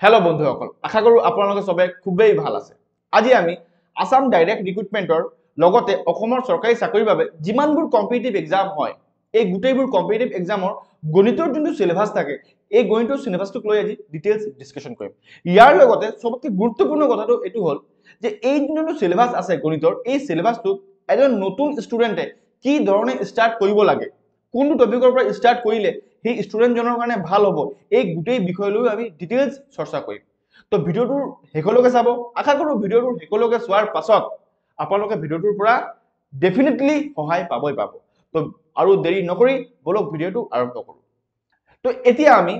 Hello बंधुসকল आशा करूँ আপোনালোকে সবে খুবেই ভাল আছে। আজি আমি আসাম ডাইৰেক্ট ৰিক্ৰুটমেন্টৰ লগতে অসমৰ চৰকাৰী চাকৰিৰ বাবে যিমানবোৰ কম্পিটিটিভ এক্সাম হয় এই গোটেইবোৰ কম্পিটিটিভ এক্সামৰ গণিতৰ যোনটো সিলেবাস থাকে এই গণিতৰ সিলেবাসটোক লৈ আজি ডিটেইলছ ডিসকাশন কৰিম। ইয়াৰ লগতে সবতকৈ গুৰুত্বপূৰ্ণ কথাটো এটো হ'ল যে এই যোনটো সিলেবাস আছে গণিতৰ এই সিলেবাসটো এজন নতুন ষ্টুডেন্টে কি ধৰণে স্টাৰ্ট কৰিব লাগে কোনটো টপিকৰ পৰা স্টাৰ্ট কৰিলে সেই ষ্টুডেন্টজনৰ কাৰণে ভাল হ'ব এই গোটেই বিষয় লৈ আমি ডিটেইলছ চৰ্চা কৰিম। তো ভিডিওটোৰ হেকলৈকে চাব। আশা কৰো ভিডিওটোৰ হেকলৈকে চোৱাৰ পাছত আপোনালোকে ভিডিওটোৰ পৰা ডেফিনেটলি সহায় পাবই পাব। তো আৰু দেৰি নকৰি বলক ভিডিওটো আৰম্ভ কৰো। তো এতিয়া আমি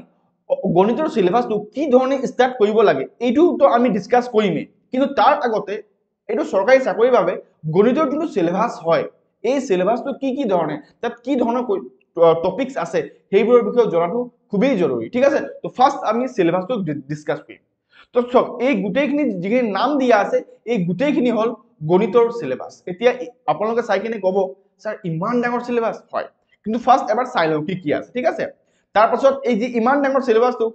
গণিতৰ সিলেবাসটো কি ধৰণে স্টাৰ্ট কৰিব লাগে এইটো তো আমি ডিসকাস কৰিমে, কিন্তু তাৰ আগতে এইটো চৰকাৰী চাকৰিৰ বাবে গণিতৰ যোনটো সিলেবাস হয় এই সিলেবাসটো কি ধৰণে তাত কি ধৰণৰ টপিকস আছে সেইবোৰৰ বিষয়ে জনাটো খুবেই জৰুৰী। ঠিক আছে, তো ফাৰ্স্ট আমি সিলেবাসটো ডিসকাস কৰিম। তো চক এই গোটেইখিনি যিখিনি নাম দিয়া আছে এই গোটেইখিনি হল গণিতৰ সিলেবাস। এতিয়া আপোনালোকে চাই কিনে ক'ব স্যাৰ ইমান ডাঙৰ সিলেবাস হয়, কিন্তু ফাৰ্স্ট এবাৰ চাই লও কি আছে। ঠিক আছে, তাৰ পাছত এই যে ইমান ডাঙৰ সিলেবাসটো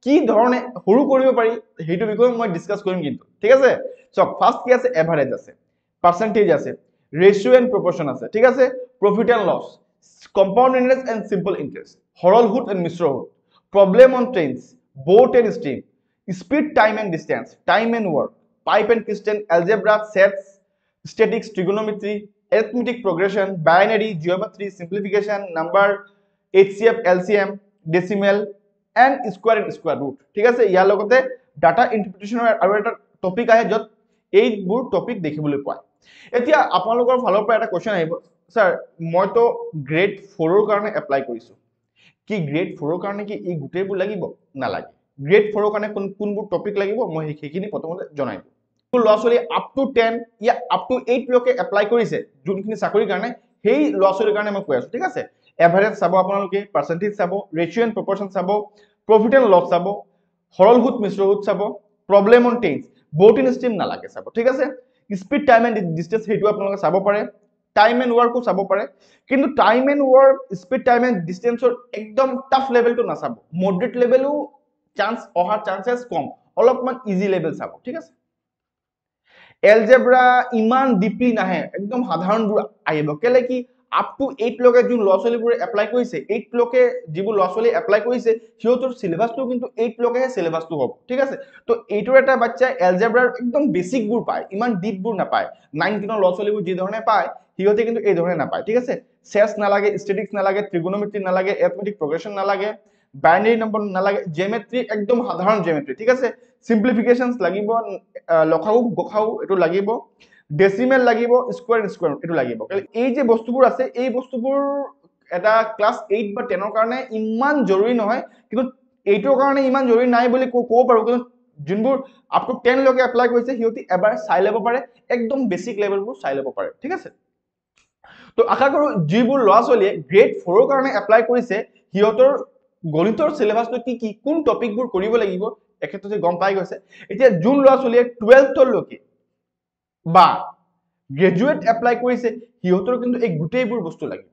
কি ধৰণে সৰু কৰিব পাৰি সেইটো বিষয়ে মই ডিসকাস কৰিম কিন্তু। ঠিক আছে, চক ফার্স্ট কি আছে এভারেজ আছে, পার্সেন্টেজ আছে, রেশিও এন্ড প্রপোর্শন আছে। ঠিক আছে, profit and loss, compound interest and simple interest, সরল সুদ এন্ড মিশ্র সুদ, problem on trains, boat and stream, speed, time and distance, time and work, pipe and piston, algebra, sets, statics, trigonometry, arithmetic progression, binary, geometry, simplification, number, HCF, LCM, decimal and square root. ঠিক আছে, ইয়াৰ লগতে data ইন্টাৰপ্ৰিটেশনৰ আৰু এটা topic আহে যত এইবোৰ topic দেখিবলৈ পায়। এতিয়া আপোনালোকৰ ফালৰ পৰা এটা কোৱেশ্চন আহিব, স্যাৰ মইতো গ্ৰেড 4 ৰ কাৰণে এপ্লাই কৰিছো, কি গ্ৰেড 4 ৰ কাৰণে কি এই গোটেইবোৰ লাগিব? নালাগে। গ্ৰেড 4 ৰ কাৰণে কোনবোৰ টপিক লাগিব মই সেইখিনি প্ৰথমতে জনাই দিম। ল'ৰা ছোৱালী আপ টু 10 ইয়া আপ টু 8 লৈকে এপ্লাই কৰিছে যোনখিনি চাকৰিৰ কাৰণে সেই ল'ৰা ছোৱালীৰ কাৰণে মই কৈ আছো। ঠিক আছে, এভাৰেজ চাব আপোনালোকে, পাৰ্সেন্টেজ চাব, ৰেশিও এন্ড প্ৰপোৰ্শন চাব, প্ৰফিট এন্ড লস চাব, সৰল সুদ মিশ্ৰ সুদ চাব, problem on tense, boat in stream নালাগে চাব। ঠিক আছে, স্পিড টাইম এন্ড ডিস্টেন্স সেইটো আপোনালোকে চাব পাৰে, টাইম এন্ড ওয়াৰ্কও চাব পাৰে, কিন্তু time and work, speed time and ডিস্টেন্সৰ একদম টাফ লেভেলটো নাচাব, মডাৰেট লেভেলো চান্স অহাৰ চান্সেস কম, অলপমান ইজি লেভেল চাব। ঠিক আছে, এলজেব্ৰা ইমান ডিপলি নাহে, একদম সাধাৰণবোৰ আহিব, কেলে কি আপ টু 8 লৈকে যোন ল'ৰা ছোৱালীবোৰে এপ্লাই কৰিছে 8 লৈকে যিবোৰ ল'ৰা ছোৱালী এপ্লাই কৰিছে সিহঁতৰ সিলেবাসটো কিন্তু 8 লৈকেহে সিলেবাসটো হ'ব। ঠিক আছে, তো এইটোৰ এটা বাচ্চা এলজেব্ৰাৰ একদম বেসিকবোৰ পায়, ইমান ডিপবোৰ নাপায়। 9 10 ল'ৰা ছোৱালীবোৰ যি ধৰণে পায় সিহঁতে কিন্তু এই ধৰণে নাপায়। ঠিক আছে, সেস নালাগে, স্ট্যাটিক্স নালাগে, ট্ৰিগোনোমেট্ৰি নালাগে, অ্যাৰিথমেটিক প্ৰোগ্ৰেশন নালাগে, বাইনাৰি নম্বৰ নালাগে, জিওমেট্ৰি একদম সাধাৰণ জিওমেট্রি। ঠিক আছে, সিম্পলিফিকেশনস লাগিব, লসাগু গসাগু এটো লাগিব, ডেসিমেল লাগিব, স্কয়ার এটো লাগিব। এই যে বস্তুবোৰ আছে এই বস্তুবোৰ এটা ক্লাস 8 বা 10 ৰ কাৰণে ইমান জৰুৰী নহয়, কিন্তু 8 ৰ কাৰণে ইমান জৰুৰী নাই বুলি ক'ব পাৰো, কিন্তু যোনবোৰ আপ টু 10 লৈকে এপ্লাই কৰিছে সিহঁতি এবাৰ চাই ল'ব পাৰে, একদম বেসিক লেভেলবোৰ চাই ল'ব পাৰে। ঠিক আছে, তো আশা কৰো যিবোৰ ল'ৰা ছোৱালীয়ে গ্ৰেড 4 ৰ কাৰণে এপ্লাই কৰিছে সিহঁতৰ গণিতৰ সিলেবাসটো কি কোন টপিকবোৰ কৰিব লাগিব একেততে গম পাই গৈছে। এতিয়া যোন ল'ৰা ছোৱালীয়ে 12th লৈকে বা গ্ৰেজুৱেট এপ্লাই কৰিছে সিহঁতৰ কিন্তু এই গোটেইবোৰ বস্তু লাগিব।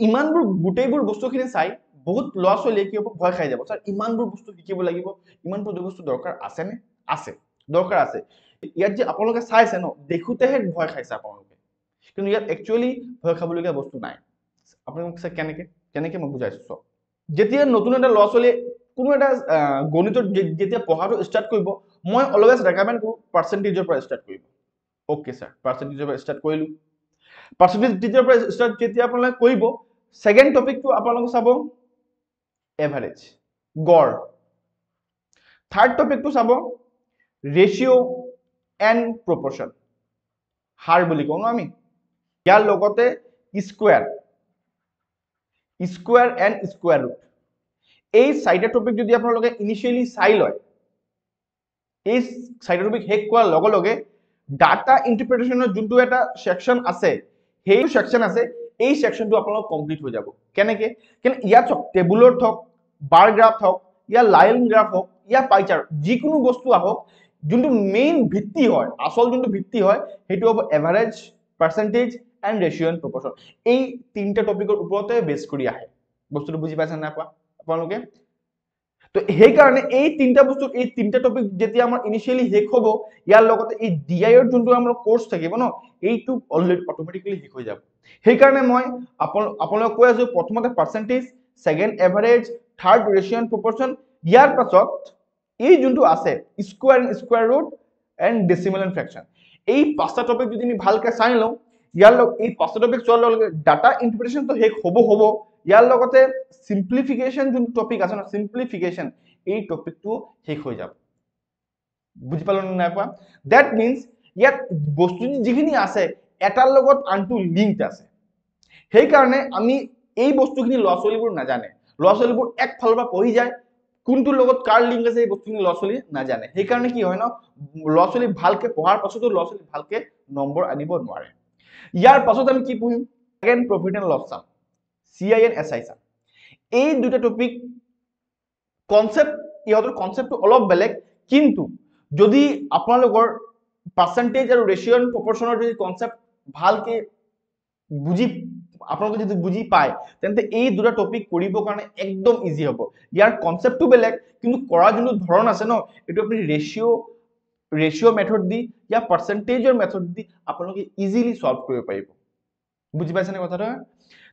ইমানবোৰ গোটেইবোৰ বস্তুখিনি চাই বহুত ল'ৰা ছোৱালীয়ে কি হ'ব, ভয় খাই যাব, স্যাৰ ইমানবোৰ বস্তু শিকিব লাগিব, ইমানবোৰ বস্তু দৰকাৰ আছে নে? আছে, দৰকাৰ আছে। ইয়াত যে আপোনালোকে চাইছে ন, দেখোতেহে ভয় খাইছে আপোনালোকে, কিন্তু ইয়াত একচুয়ালি ভয় খাবলগীয়া বস্তু নাই। আপোনালোকে কেনেকে কেনেকে মই বুজাইছো। চক যেতিয়া নতুন এটা ল'ৰা ছোৱালীয়ে কোনো এটা গণিতৰ যেতিয়া পঢ়াটো স্টাৰ্ট কৰিব মই অলৱেজ ৰেকমেণ্ড কৰোঁ পাৰ্চেন্টেজৰ পৰা স্টাৰ্ট কৰিব। ওকে স্যাৰ, পাৰ্সেন্টেজৰ পৰা স্টাৰ্ট কৰিলো, পাৰ্সেন্টেজৰ পৰা স্টাৰ্ট যেতিয়া আপোনালোকে কৰিব সেকেন্ড টপিকটো আপোনালোকে চাব এভাৰেজ গড়, থাৰ্ড টপিকটো চাব ৰেশিও এন্ড প্ৰপোৰ্শন, হাৰ বুলি কওঁ আমি, ইয়াৰ লগতে স্কয়াৰ এন্ড স্কয়াৰ ৰুট। এই চাৰিটা টপিক যদি আপোনালোকে ইনিশিয়ালি চাই লয়, এই চাৰিটা টপিক শেষ কৰাৰ লগে লগে ডাটা ইন্টাৰপ্ৰিটেশনৰ যোনটো এটা সেকশন আছে সেই সেকশন আছে এই সেকশনটো আপোনালোক কমপ্লিট হৈ যাব। কেনেকে ইয়াত চক টেবুলৰ থক, বাৰ গ্ৰাফ হওক, ইয়া লাইন গ্ৰাফ হওক, ইয়া পাই চাৰ্ট, যিকোনো বস্তু আহক যোনটো মেইন ভিত্তি হয়, আসল যোনটো ভিত্তি হয় সেইটো হ'ব এভাৰেজ, পাৰ্সেন্টেজ এন্ড ৰেশিও এন্ড প্ৰপোৰ্শন। এই তিনটা টপিকৰ ওপৰতে বেস কৰি আহে। বস্তুটো বুজি পাইছেনে নাই পোৱা আপোনালোকে? তো সেই কাৰণে এই তিনটা বস্তু এই তিনটা টপিক যেতিয়া আমাৰ ইনিশিয়ালি শেষ হ'ব ইয়াৰ লগতে এই ডিআই ৰ যোনটো আমাৰ কোৰ্স থাকিব ন এইটো অলৰেডি অটোমেটিক্যালি শেষ হৈ যাব সেই কাৰণে মই আপোনালোকক কৈ আছো প্ৰথমতে percentage second average third ratio and proportion ইয়াৰ পাছত এই যোনটো আছে square and square root and decimal and fraction এই পাঁচটা টপিক যদি আমি ভালকৈ চাই লওঁ ইয়াৰ লগ এই পাঁচটা টপিক চোৱাৰ লগে ডাটা ইন্টাৰপ্ৰিটেশন তো শেষ হ'ব ইয়াৰ লগতে সিম্পলিফিকেশন যোনটো টপিক আছে না সিম্পলিফিকেশন এই টপিকটো শেষ হৈ যাব বুজি পালো নাই পা দ্যাট মিন্স ইয়াত বস্তু যিখিনি আছে এটাৰ লগত আনটো লিংক আছে সেই কাৰণে আমি এই বস্তুখিনি লছলিবোৰ নাজানে লছলিবোৰ এক ফালৰ পৰা পঢ়ি যায় কোনটো লগত কাৰ লিংক আছে এই বস্তুখিনি লছলি নাজানে সেই কাৰণে কি হয় ন লছলি ভালকে পঢ়াৰ পাছতো লছলি ভালকে নম্বৰ আনিব নোৱাৰে ইয়াৰ পাছত আমি কি পঢ়িম সেকেন্ড প্ৰফিট এণ্ড লছ চাম CIN SI চাম এই দুটা টপিক কনসেপ্ট ইহঁতৰ কনসেপ্টটো অলপ বেলেগ কিন্তু যদি আপোনালোকৰ পাৰ্সেন্টেজ আৰু ৰেশিও এণ্ড প্ৰপৰচনৰ যদি কনসেপ্ট ভালকে বুজি আপোনালোকে যদি বুজি পায় তেন্তে এই দুটা টপিক কৰিবৰ কাৰণে একদম ইজি হ'ব ইয়াৰ কনসেপ্টটো বেলেগ কিন্তু কৰা যোনটো ধৰণ আছে ন এটো আপুনি ৰেশিও মেথড দি ইয়া পাৰ্সেন্টেজৰ মেথড দি আপোনালোকে ইজিলি সলভ কৰিব পাৰিব বুজি পাইছেনে কথাটো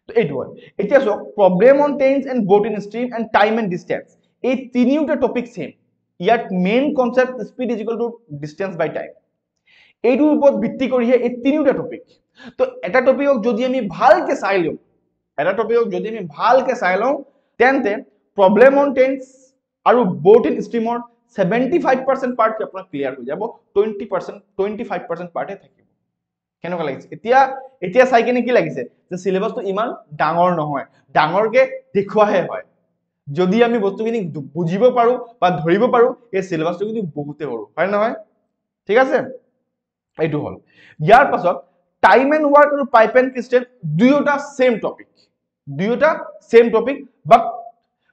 তো এইটো হয় এতিয়া সক problem on trains and boat in stream and time and distance এই তিনিওটা টপিক সেম ইয়াত main concept speed is equal to distance by time এইটোৰ ওপৰত ভিত্তি কৰিহে এই তিনিওটা টপিক তো এটা টপিকক যদি আমি ভালকে চাই লওঁ তেন্তে প্ৰবলেম অন টেন্স আৰু বোট ইন ষ্ট্ৰীমৰ 75% পাৰ্ট আপোনাৰ ক্লিয়াৰ হৈ যাব 25% পাৰ্টে থাকিব কেনেকুৱা লাগিছে এতিয়া চাই কিনে কি লাগিছে যে সিলেবাসটো ইমান ডাঙৰ নহয় ডাঙৰকে দেখুৱাহে হয় যদি আমি বস্তুখিনি বুজিব পাৰো বা ধৰিব পাৰো এই সিলেবাসটো কিন্তু বহুতে সৰু হয় নহয় ঠিক আছে এইটো হল ইয়াৰ পাছত টাইম এণ্ড ওয়াৰ্ক আৰু পাইপ এণ্ড ক্রিস্টেল দুয়োটা সেম টপিক বাট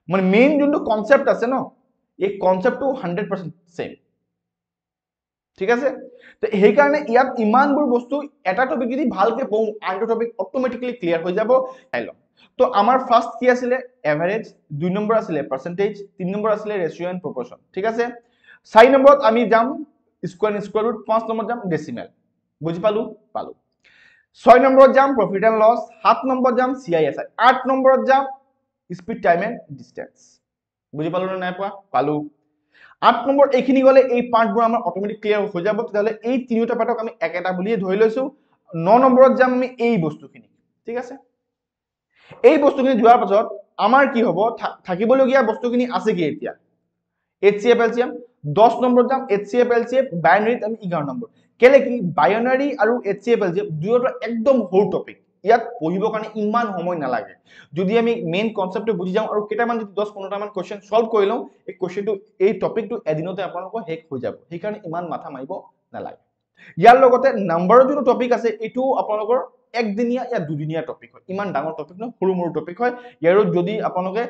মানে মেইন যোনটো কনসেপ্ট আছে ন এই কনসেপ্টটো 100% সেম ঠিক আছে তো সেই কাৰণে ইয়াত ইমানবোৰ বস্তু এটা টপিক যদি ভালকে পঢ়ো আনটো টপিক অটোমেটিক্যালি ক্লিয়াৰ হৈ যাব চাই লওঁ তো আমাৰ ফাৰ্স্ট কি আছিলে এভাৰেজ 2 নম্বৰ আছিলে পাৰ্সেন্টেজ 3 নম্বৰ আছিলে ৰেশিও এণ্ড প্ৰপৰচন ঠিক আছে 4 নম্বৰত আমি যাম স্কয়াৰ ৰুট 5 নম্বৰত যাম ডেসিমেল বুজি পালো 6 নম্বৰত যাম প্ৰফিট এণ্ড লছ 7 নম্বৰত যাম CISI 8 নম্বৰত যাম স্পীড টাইম এণ্ড ডিসটেন্স বুজি পালো না নাই পালো 8 নম্বৰ এইখিনি গলে এই পাৰ্টবোৰ আমাৰ অটোমেটিক ক্লিয়াৰ হৈ যাব তেতিয়ালে এই তিনিটা পাৰ্টক আমি একেটা বুলিয়ে ধৰি লৈছো 9 নম্বৰত যাম আমি এই বস্তুখিনি ঠিক আছে এই বস্তুখিনি যোৱাৰ পাছত আমাৰ কি হ'ব থাকিবলগীয়া বস্তুখিনি আছে কি এতিয়া HCF LCM 10 নম্বৰত যাম HCF LCM বাইনাৰীত আমি 11 নম্বৰ কেলে কি বাইনাৰী আৰু HCF LCM দুয়োটা একদম হোল টপিক ইয়াত পঢ়িবৰ কাৰণে ইমান সময় নালাগে যদি আমি মেইন কনসেপ্টটো বুজি যাওঁ আৰু কেইটামান যদি 10-15টা মান কোৱেশ্চন সলভ কৰি লওঁ এই কোৱেশ্চনটো এই টপিকটো এদিনতে আপোনালোকৰ শেষ হৈ যাব সেই কাৰণে ইমান মাথা মাৰিব নালাগে ইয়াৰ লগতে নাম্বাৰৰ যোনটো টপিক আছে এটো আপোনালোকৰ একদিনীয়া ইয়া দুদিনীয়া টপিক হয় ইমান ডাঙৰ টপিক নহয় সৰু মৰু টপিক হয় ইয়াৰ যদি আপোনালোকে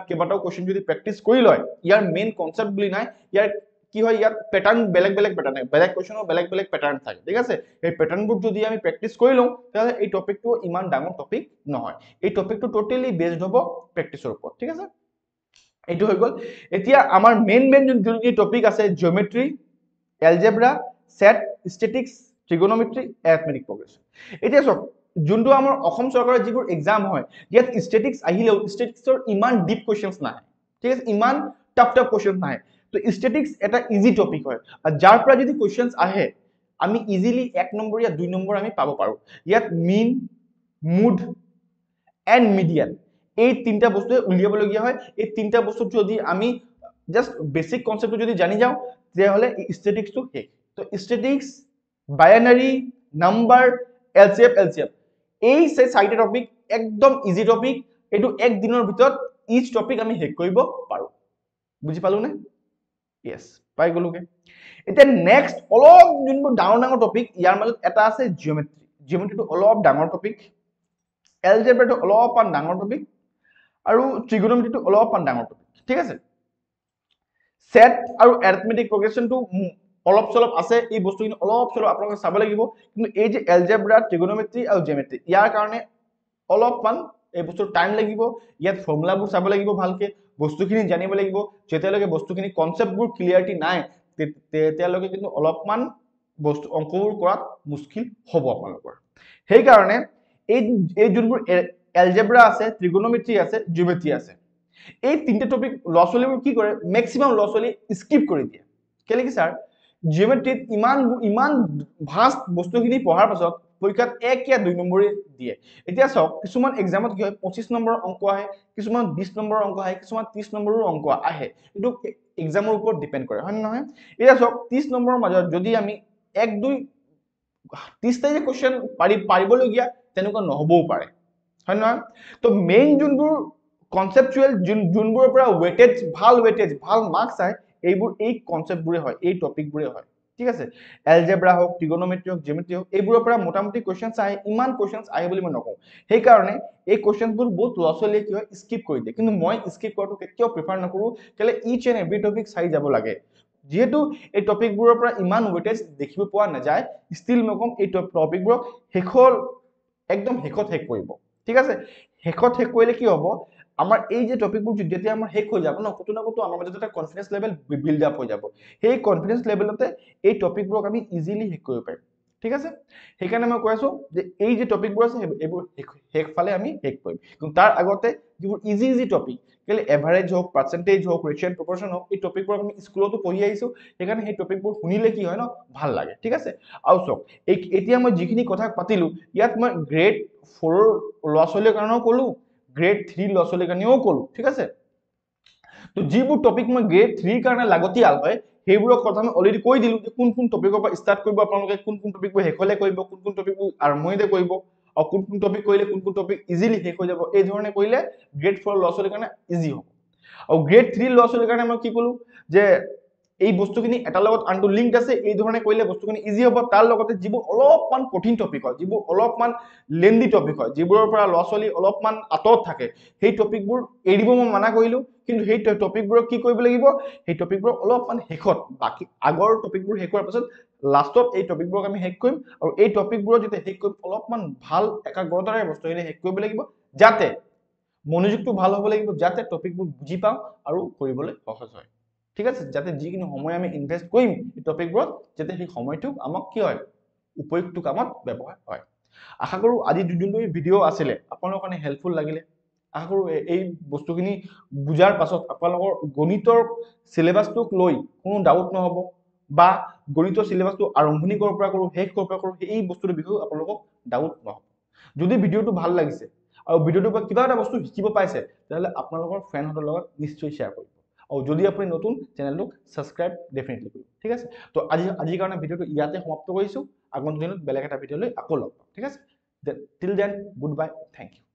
কেইবাটাও কোৱেশ্চন যদি প্ৰেক্টিস কৰি লয় ইয়াৰ মেইন কনসেপ্ট বুলি নাই ইয়াৰ কি হয় ইয়াত প্যাটাৰ্ন বেলেগ প্যাটাৰ্ন থাকে বেলেগ কোৱেশ্চনৰ বেলেগ প্যাটাৰ্ন থাকে ঠিক আছে এই প্যাটাৰ্নবোৰ যদি আমি প্ৰেক্টিস কৰি লওঁ তাহলে এই টপিকটো ইমান ডাঙৰ টপিক নহয় এই টপিকটো টোটালি বেসড হ'ব প্ৰেক্টিসৰ ওপৰত ঠিক আছে এইটো হৈ গল এতিয়া আমাৰ মেইন যোনটো টপিক আছে জিওমেট্ৰি এলজেব্ৰা সেট স্ট্যাটিক্স ট্ৰিগোনোমেট্ৰি অ্যাৰিথমেটিক প্ৰগ্ৰেছন এতিয়া সব যোনটো আমাৰ অসম চৰকাৰৰ যিবোৰ এক্সাম হয় ইয়াত স্ট্যাটিক্স আহিলেও স্ট্যাটিক্সৰ ইমান ডিপ কোৱেশ্চনছ নাই ঠিক আছে ইমান টাফ কোৱেশ্চন নাই তো স্ট্যাটিক্স এটা ইজি টপিক হয় আৰ যাৰ পৰা যদি কোশ্চেনস আহে আমি ইজিলি 1 নম্বৰ या 2 নম্বৰ আমি পাব পাৰো ইয়াত মিন মুড এন্ড মিডিয়ান এই তিনটা বস্তু উলিয়াব লগিয়া হয় এই তিনটা বস্তু যদি আমি জাস্ট বেসিক কনসেপ্ট যদি জানি যাও যে হলে স্ট্যাটিক্স তো শেষ তো স্ট্যাটিক্স বাইনারি নাম্বার LCM এই চাৰিটা টপিক একদম ইজি টপিক এটো এক দিনৰ ভিতৰত ইচ টপিক আমি শেষ কৰিব পাৰো বুজি পালো নে Yes, পাই গলোকে এতিয়া নেক্সট অলপ যোনবোৰ ডাঙৰ টপিক ইয়াৰ মাজত এটা আছে জিওমেট্ৰিটো অলপ ডাঙৰ টপিক এলজেব্ৰাটো অলপমান ডাঙৰ টপিক আৰু ট্ৰিগোনোমেট্ৰিটো অলপমান ডাঙৰ টপিক ঠিক আছে সেট আৰু অ্যাৰিথমেটিক প্ৰগ্ৰেছনটো অলপ চলপ আছে এই বস্তুখিনি অলপ চলপ আপোনালোকে চাব লাগিব কিন্তু এই যে এলজেব্ৰা ট্ৰিগোনোমেট্ৰি আৰু জিওমেট্ৰি ইয়াৰ কাৰণে অলপমান এই বস্তুৰ টাইম লাগিব ইয়াত ফৰ্মুলাবোৰ চাব লাগিব ভালকে বস্তুখিনি জানিব লাগিব যেতিয়ালৈকে বস্তুখিনি কনচেপ্টবোৰ ক্লিয়াৰিটি নাই তেতিয়ালৈকে কিন্তু অলপমান বস্তু অংকবোৰ কৰাত মুস্কিল হ'ব আপোনালোকৰ সেইকাৰণে এই যোনবোৰ এলজেব্ৰা আছে ত্ৰিগোনোমেট্ৰি আছে জিঅমেট্ৰি আছে এই তিনটা টপিক ল'ৰা ছোৱালীবোৰ কি কৰে মেক্সিমাম ল'ৰা ছোৱালী স্কিপ কৰি দিয়ে কেলে কি ছাৰ জিঅমেট্ৰিত ইমান ভাষ্ট বস্তুখিনি পঢ়াৰ পাছত পৰীক্ষাত 1 या 2 নম্বৰে দিয়ে এতিয়া চাওক কিছুমান এক্সামত কি হয় 25 নম্বৰৰ অংক আহে কিছুমান 20 নম্বৰৰ অংক আহে কিছুমান 30 নম্বৰৰ অংক আহে কিন্তু এক্সামৰ ওপৰত ডিপেন্ড কৰে হয় নহয় এতিয়া চাওক 30 নম্বৰৰ মাজত যদি আমি 1 2 30টা যে কোৱেশ্চন পাৰিবলগীয়া তেনেকুৱা নহবও পাৰে হয় নহয় তো মেইন যোনবোৰ কনসেপচুৱেল যোনবোৰৰ পৰা ওয়েটেজ ভাল মাৰ্কস আহে এইবোৰ এই কনসেপ্টবোৰে হয় এই টপিকবোৰে হয় ঠিক আছে এলজেব্ৰা হওক ট্ৰিগোনোমেট্ৰি হওক জিঅমেট্ৰি হওক এইবোৰৰ পৰা মোটামুটি কোৱেশ্চনছ আহে ইমান কোৱেশ্চনছ আহে বুলি মই নকওঁ সেই কাৰণে এই কোৱেশ্চনবোৰ বহুত ল'ৰা ছোৱালীয়ে কি হয় স্কিপ কৰি দিয়ে কিন্তু মই স্কিপ কৰাটো কেতিয়াও প্ৰিফাৰ নকৰো কেলে ইচ এণ্ড এভৰি টপিক চাই যাব লাগে যেহেতু এই টপিকবোৰৰ পৰা ইমান ওয়েটেজ দেখিব পোৱা নাযায় ষ্টিল মই কম এই টপিকবোৰক একদম শেষত শেষ কৰিব ঠিক আছে শেষত শেষ কৰিলে কি হ'ব আমাৰ এই যে টপিকবোৰ যেতিয়া আমাৰ শেষ হৈ যাব ন কত না কত আমাৰ মাজত এটা কনফিডেন্স লেভেল বিল্ড আপ হৈ যাব সেই কনফিডেন্স লেভেলতে এই টপিকবোৰক আমি ইজিলি শেষ কৰিব পাৰিম ঠিক আছে সেইকাৰণে মই কৈ আছো যে এই যে টপিকবোৰ আছে এইবোৰ শেষ ফালে আমি শেষ কৰিম কিন্তু তাৰ আগতে যিবোৰ ইজি টপিক কেলে এভাৰেজ হওক পাৰ্চেন্টেজ হওক ৰেচিঅ' প্ৰপৰ্চন হওক এই টপিকবোৰ আমি স্কুলতো পঢ়ি আহিছো সেইকাৰণে সেই টপিকবোৰ শুনিলে কি হয় ন ভাল লাগে ঠিক আছে আৰু চাওক এতিয়া মই যিখিনি কথা পাতিলো ইয়াত মই গ্ৰেড 4 ল'ৰা ছোৱালীৰ কাৰণেও ক'লো গ্ৰেড 3 ল'ৰা ছোৱালীৰ কাৰণেও ক'লো ঠিক আছে তো যিবোৰ টপিক মই গ্ৰেড 3 কাৰণে লাগতিয়াল হয় সেইবোৰৰ কথা মই অলৰেডি কৈ দিলো যে কোন টপিকৰ পৰা ষ্টাৰ্ট কৰিব আপোনালোকে কোন টপিকবোৰ শেষলে কৰিব কোন টপিকবোৰ আৰম্ভণিতে কৰিব আৰু কোন টপিক কৰিলে কোন টপিক ইজিলি শেষ হৈ যাব এই ধৰণে কৰিলে গ্ৰেড 4 ল'ৰা ছোৱালীৰ কাৰণে ইজি হ'ব আৰু গ্ৰেড 3 ল'ৰা ছোৱালীৰ কাৰণে মই কি ক'লো যে এই বস্তুখিনি এটাৰ লগত আনটো লিংক আছে এই ধৰণে কৰিলে বস্তুখিনি ইজি হ'ব তাৰ লগতে যিবোৰ অলপমান কঠিন টপিক হয় যিবোৰ অলপমান লেন্দি টপিক হয় যিবোৰৰ পৰা ল'ৰা ছোৱালী অলপমান আঁতৰত থাকে সেই টপিকবোৰ এৰিব মই মানা কৰিলো কিন্তু সেই টপিকবোৰক কি কৰিব লাগিব সেই টপিকবোৰ অলপমান শেষত বাকি আগৰ টপিকবোৰ শেষ হোৱাৰ পাছত লাষ্টত এই টপিকবোৰক আমি শেষ কৰিম আৰু এই টপিকবোৰ যেতিয়া শেষ কৰিম অলপমান ভাল একাগ্ৰতাৰে বস্তুখিনি শেষ কৰিব লাগিব যাতে মনোযোগটো ভাল হ'ব লাগিব যাতে টপিকবোৰ বুজি পাওঁ আৰু কৰিবলৈ সহজ হয় ঠিক আছে যাতে যিখিনি সময় আমি ইনভেস্ট কৰিম এই টপিকবোৰত যাতে সেই সময়টো আমাক কি হয় উপযুক্ত কামত ব্যৱহাৰ হয় আশা কৰো আজি যোনটো ভিডিঅ' আছিলে আপোনালোকৰ কাৰণে হেল্পফুল লাগিলে আশা কৰো এই বস্তুখিনি বুজাৰ পাছত আপোনালোকৰ গণিতৰ সিলেবাসটোক লৈ কোনো ডাউট নহব বা গণিতৰ সিলেবাসটো আৰম্ভণি কৰাৰ পৰা কৰো শেষ কৰাৰ পৰা কৰো এই বস্তুটোৰ বিষয়ে আপোনালোকক ডাউট নহব যদি ভিডিঅ'টো ভাল লাগিছে আৰু ভিডিঅ'টোৰ পৰা কিবা এটা বস্তু শিকিব পাইছে তেতিয়াহ'লে আপোনালোকৰ ফ্ৰেণ্ডহঁতৰ লগত নিশ্চয় শ্বেয়াৰ কৰিব আৰু যদি আপুনি নতুন চেনেলটোক সাবস্ক্ৰাইব ডেফিনেটলি কৰিব ঠিক আছে তো আজিৰ কাৰণে ভিডিঅ'টো ইয়াতে সমাপ্ত কৰিছো আগন্তুক দিনত বেলেগ এটা ভিডিঅ' লৈ আকৌ লগ পাম ঠিক আছে till then good bye thank U